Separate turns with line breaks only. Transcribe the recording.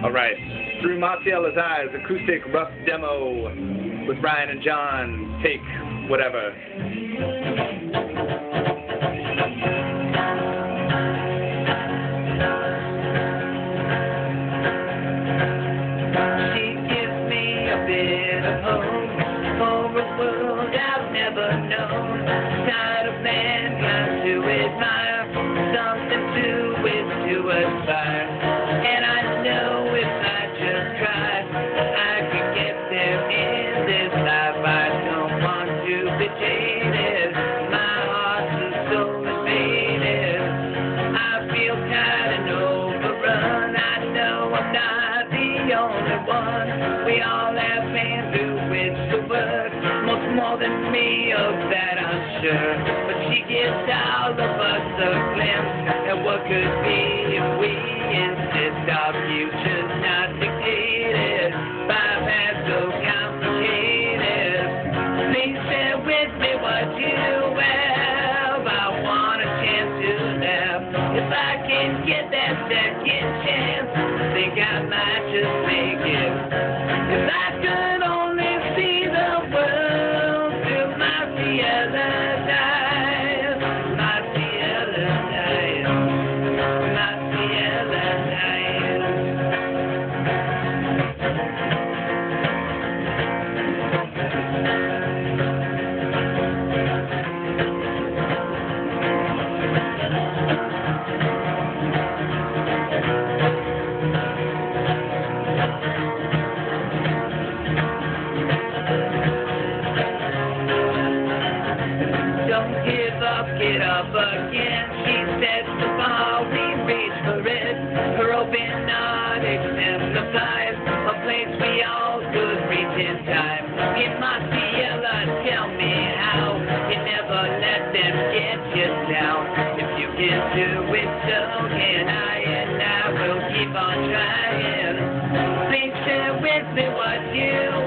All right. Through Masiela's Eyes, acoustic rough demo with Ryan and John. Take whatever.
She gives me a bit of hope for a world I've never known. Kind of man kind to admire, something to it to aspire. And I know if I just try, I could get there in this life. I don't want to be jaded, my heart's and soul invaded. I feel tired and overrun, I know I'm not the only one. We all have been through it to work, much more than me, of that I'm sure. But she gives all of us a glimpse at what could be if we insist our future's not dictated by paths so complicated. Please share with me what you have. I want a chance to laugh. If I can get that second chance, I think I might just make it. If I could only see the world through Masiela's eyes, Masiela's eyes, Masiela's eyes. Don't give up, get up again. She sets the bar, we reach for it. Her open heart exemplifies a place we all could reach in time. In Masiela, tell me how you never let them get you down. If you can do it, so can I, and I will keep on trying. Please share with me what you